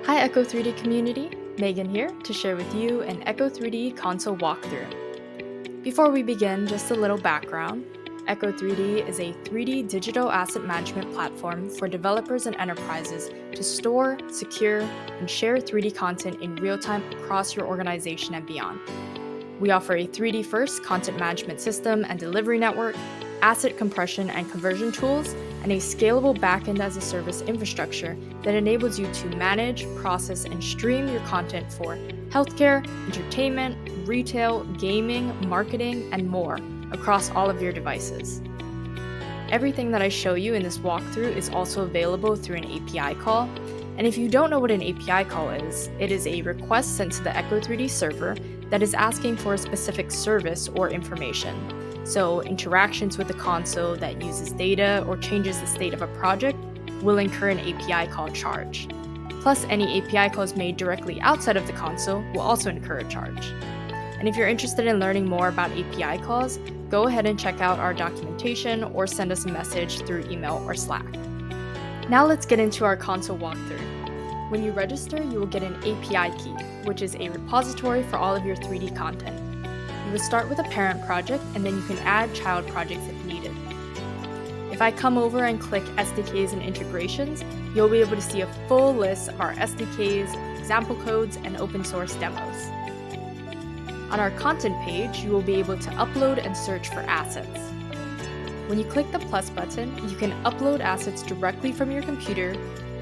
Hi echo3D community, Megan here to share with you an echo3D console walkthrough. Before we begin, just a little background. Echo3D is a 3D digital asset management platform for developers and enterprises to store, secure, and share 3D content in real time across your organization and beyond. We offer a 3D first content management system and delivery network, asset compression and conversion tools, and a scalable backend as a service infrastructure that enables you to manage, process, and stream your content for healthcare, entertainment, retail, gaming, marketing, and more across all of your devices. Everything that I show you in this walkthrough is also available through an API call. And if you don't know what an API call is, it is a request sent to the echo3D server that is asking for a specific service or information. So interactions with the console that uses data or changes the state of a project will incur an API call charge. Plus, any API calls made directly outside of the console will also incur a charge. And if you're interested in learning more about API calls, go ahead and check out our documentation or send us a message through email or Slack. Now let's get into our console walkthrough. When you register, you will get an API key, which is a repository for all of your 3D content. You will start with a parent project, and then you can add child projects if needed. If I come over and click SDKs and integrations, you'll be able to see a full list of our SDKs, example codes, and open source demos. On our content page, you will be able to upload and search for assets. When you click the plus button, you can upload assets directly from your computer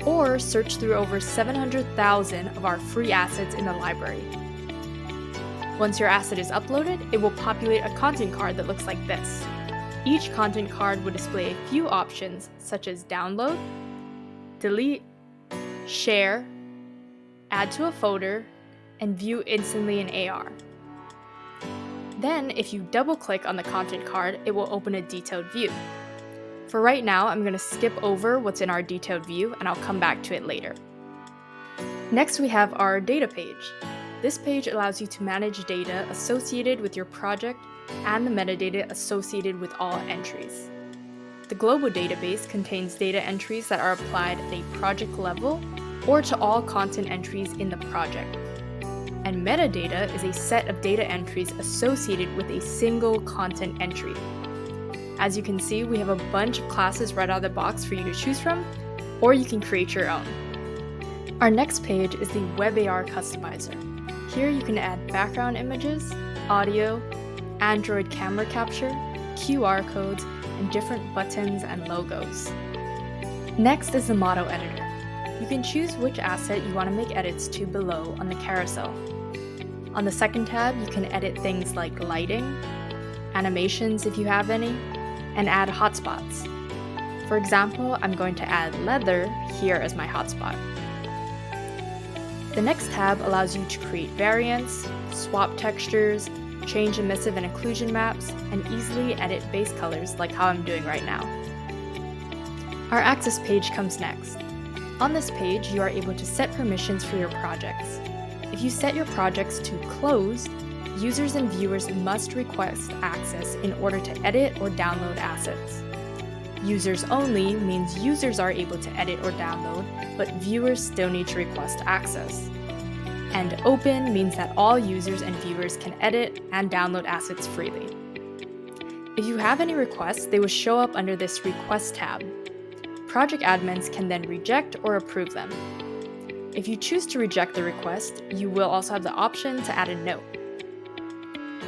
or search through over 700,000 of our free assets in the library. Once your asset is uploaded, it will populate a content card that looks like this. Each content card will display a few options such as download, delete, share, add to a folder, and view instantly in AR. Then, if you double-click on the content card, it will open a detailed view. For right now, I'm going to skip over what's in our detailed view and I'll come back to it later. Next, we have our data page. This page allows you to manage data associated with your project and the metadata associated with all entries. The global database contains data entries that are applied at a project level or to all content entries in the project. And metadata is a set of data entries associated with a single content entry. As you can see, we have a bunch of classes right out of the box for you to choose from, or you can create your own. Our next page is the WebAR Customizer. Here you can add background images, audio, Android camera capture, QR codes, and different buttons and logos. Next is the model editor. You can choose which asset you want to make edits to below on the carousel. On the second tab, you can edit things like lighting, animations if you have any, and add hotspots. For example, I'm going to add leather here as my hotspot. The next tab allows you to create variants, swap textures, change emissive and occlusion maps, and easily edit base colors like how I'm doing right now. Our access page comes next. On this page, you are able to set permissions for your projects. If you set your projects to closed, users and viewers must request access in order to edit or download assets. Users only means users are able to edit or download, but viewers still need to request access. And open means that all users and viewers can edit and download assets freely. If you have any requests, they will show up under this Request tab. Project admins can then reject or approve them. If you choose to reject the request, you will also have the option to add a note.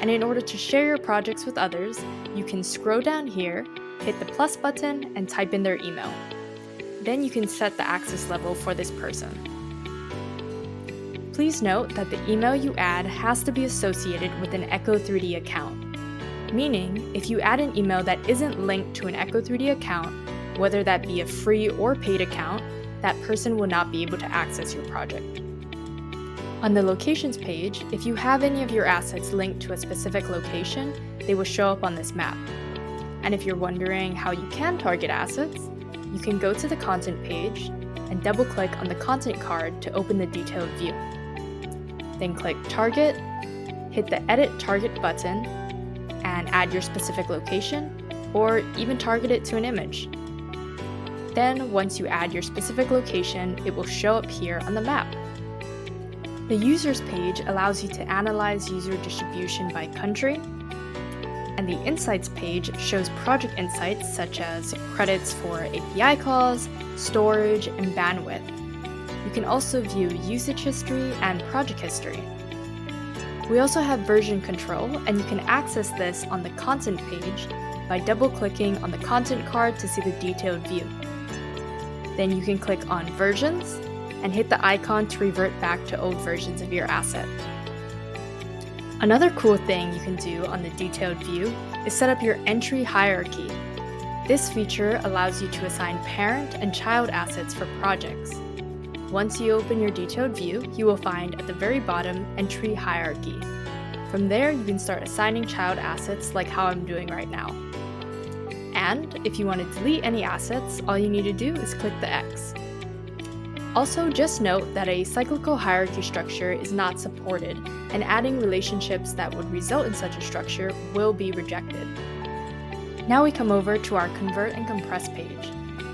And in order to share your projects with others, you can scroll down here, hit the plus button, and type in their email. Then you can set the access level for this person. Please note that the email you add has to be associated with an echo3D account. Meaning, if you add an email that isn't linked to an echo3D account, whether that be a free or paid account, that person will not be able to access your project. On the locations page, if you have any of your assets linked to a specific location, they will show up on this map. And if you're wondering how you can target assets, you can go to the content page and double-click on the content card to open the detailed view. Then click Target, hit the Edit Target button, and add your specific location, or even target it to an image. Then, once you add your specific location, it will show up here on the map. The Users page allows you to analyze user distribution by country, and the Insights page shows project insights such as credits for API calls, storage, and bandwidth. You can also view usage history and project history. We also have version control, and you can access this on the Content page by double-clicking on the Content card to see the detailed view. Then you can click on Versions and hit the icon to revert back to old versions of your asset. Another cool thing you can do on the detailed view is set up your entry hierarchy. This feature allows you to assign parent and child assets for projects. Once you open your detailed view, you will find at the very bottom Entry Hierarchy. From there, you can start assigning child assets like how I'm doing right now. And if you want to delete any assets, all you need to do is click the X. Also, just note that a cyclical hierarchy structure is not supported, and adding relationships that would result in such a structure will be rejected. Now we come over to our Convert and Compress page.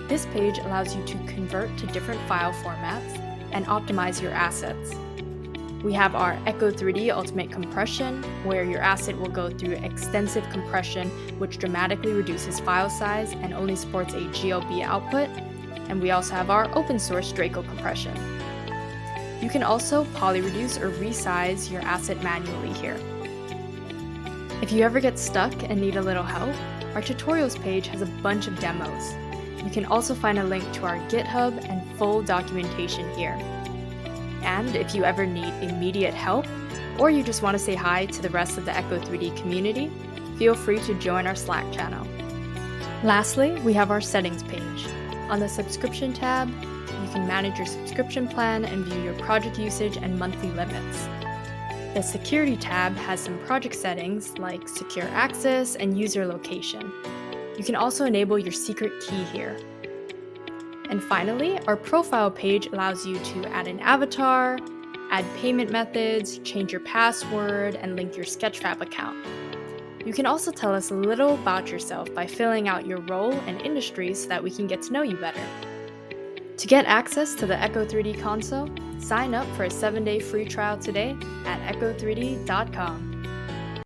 This page allows you to convert to different file formats and optimize your assets. We have our echo3D Ultimate Compression, where your asset will go through extensive compression, which dramatically reduces file size and only supports a GLB output. And we also have our open source Draco compression. You can also polyreduce or resize your asset manually here. If you ever get stuck and need a little help, our tutorials page has a bunch of demos. You can also find a link to our GitHub and full documentation here. And if you ever need immediate help, or you just want to say hi to the rest of the echo3D community, feel free to join our Slack channel. Lastly, we have our Settings page. On the Subscription tab, you can manage your subscription plan and view your project usage and monthly limits. The Security tab has some project settings like secure access and user location. You can also enable your secret key here. And finally, our Profile page allows you to add an avatar, add payment methods, change your password, and link your Sketchfab account. You can also tell us a little about yourself by filling out your role and industry so that we can get to know you better. To get access to the echo3D console, sign up for a 7-day free trial today at echo3d.com.